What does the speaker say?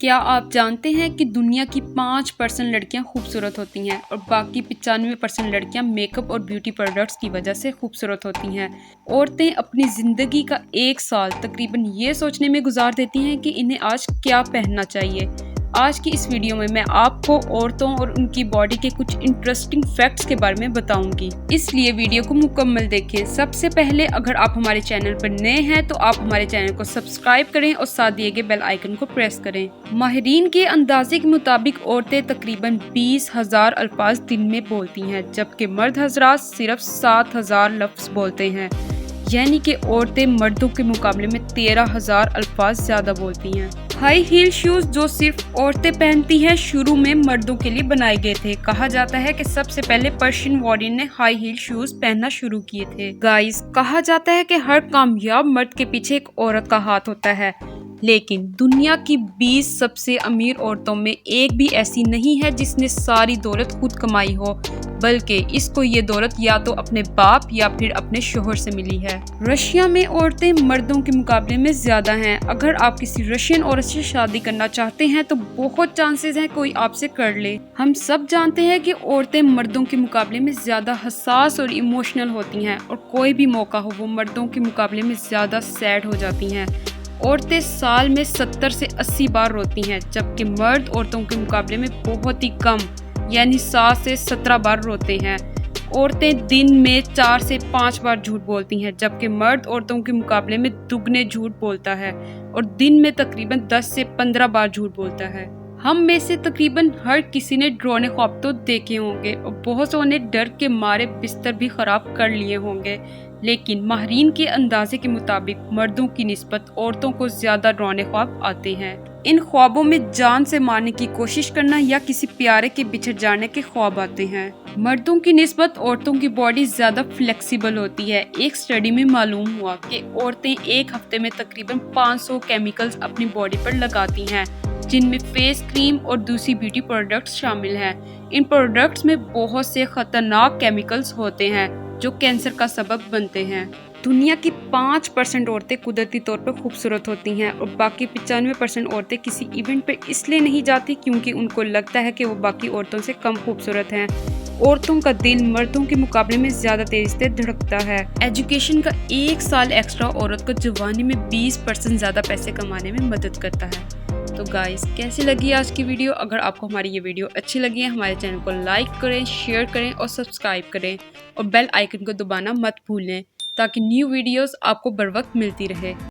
کیا آپ جانتے ہیں کہ دنیا کی 5% لڑکیاں خوبصورت ہوتی ہیں اور باقی 95% لڑکیاں میک اپ اور بیوٹی پروڈکٹس کی وجہ سے خوبصورت ہوتی ہیں۔ عورتیں اپنی زندگی کا 1 سال تقریباً یہ سوچنے میں گزار دیتی ہیں کہ انہیں آج کیا پہننا چاہیے۔ آج کی اس ویڈیو میں آپ کو عورتوں اور ان کی باڈی کے کچھ انٹرسٹنگ فیکٹس کے بارے میں بتاؤں گی، اس لیے ویڈیو کو مکمل دیکھیں۔ سب سے پہلے اگر آپ ہمارے چینل پر نئے ہیں تو آپ ہمارے چینل کو سبسکرائب کریں اور ساتھ دیے گئے بیل آئیکن کو پریس کریں۔ ماہرین کے اندازے کے مطابق عورتیں تقریباً 20,000 الفاظ دن میں بولتی ہیں، جبکہ مرد حضرات صرف 7,000 لفظ بولتے ہیں، یعنی کہ عورتیں مردوں کے مقابلے میں 13,000 الفاظ زیادہ بولتی ہیں۔ ہائی ہیل شوز جو صرف عورتیں پہنتی ہیں شروع میں مردوں کے لیے بنائے گئے تھے۔ کہا جاتا ہے کہ سب سے پہلے پرشین وارین نے ہائی ہیل شوز پہننا شروع کیے تھے۔ گائز، کہا جاتا ہے کہ ہر کامیاب مرد کے پیچھے ایک عورت کا ہاتھ ہوتا ہے، لیکن دنیا کی 20 سب سے امیر عورتوں میں ایک بھی ایسی نہیں ہے جس نے ساری دولت خود کمائی ہو، بلکہ اس کو یہ دولت یا تو اپنے باپ یا پھر اپنے شوہر سے ملی ہے۔ رشیا میں عورتیں مردوں کے مقابلے میں زیادہ ہیں۔ اگر آپ کسی رشین عورت سے شادی کرنا چاہتے ہیں تو بہت چانسز ہیں کوئی آپ سے کر لے۔ ہم سب جانتے ہیں کہ عورتیں مردوں کے مقابلے میں زیادہ حساس اور ایموشنل ہوتی ہیں، اور کوئی بھی موقع ہو وہ مردوں کے مقابلے میں زیادہ سیڈ ہو جاتی ہیں۔ عورتیں سال میں 70 سے 80 بار روتی ہیں، جبکہ مرد عورتوں کے مقابلے میں بہت ہی کم، یعنی 7 سے 17 بار روتے ہیں۔ عورتیں دن میں 4 سے 5 بار جھوٹ بولتی ہیں، جبکہ مرد عورتوں کے مقابلے میں دگنے جھوٹ بولتا ہے اور دن میں تقریباً 10 سے 15 بار جھوٹ بولتا ہے۔ ہم میں سے تقریباً ہر کسی نے ڈراؤنے خواب تو دیکھے ہوں گے اور بہت سو نے ڈر کے مارے بستر بھی خراب کر لیے ہوں گے، لیکن ماہرین کے اندازے کے مطابق مردوں کی نسبت عورتوں کو زیادہ ڈراؤنے خواب آتے ہیں۔ ان خوابوں میں جان سے مارنے کی کوشش کرنا یا کسی پیارے کے بچھڑ جانے کے خواب آتے ہیں۔ مردوں کی نسبت عورتوں کی باڈی زیادہ فلیکسیبل ہوتی ہے۔ ایک اسٹڈی میں معلوم ہوا کہ عورتیں ایک ہفتے میں تقریباً 500 کیمیکلز اپنی باڈی پر لگاتی ہیں، جن میں فیس کریم اور دوسری بیوٹی پروڈکٹس شامل ہیں۔ ان پروڈکٹس میں بہت سے خطرناک کیمیکلز ہوتے ہیں جو کینسر کا سبب بنتے ہیں۔ دنیا کی 5% عورتیں قدرتی طور پر خوبصورت ہوتی ہیں اور باقی 95% عورتیں کسی ایونٹ پر اس لیے نہیں جاتی کیونکہ ان کو لگتا ہے کہ وہ باقی عورتوں سے کم خوبصورت ہیں۔ عورتوں کا دل مردوں کے مقابلے میں زیادہ تیزی سے دھڑکتا ہے۔ ایجوکیشن کا 1 سال ایکسٹرا عورت کو جوانی میں 20% زیادہ پیسے کمانے میں مدد کرتا ہے۔ تو گائز، کیسی لگی آج کی ویڈیو؟ اگر آپ کو ہماری یہ ویڈیو اچھی لگی ہے ہمارے چینل کو لائک کریں، شیئر کریں اور سبسکرائب کریں، اور بیل آئیکن کو دبانا مت بھولیں تاکہ نیو ویڈیوز آپ کو بر وقت ملتی رہے۔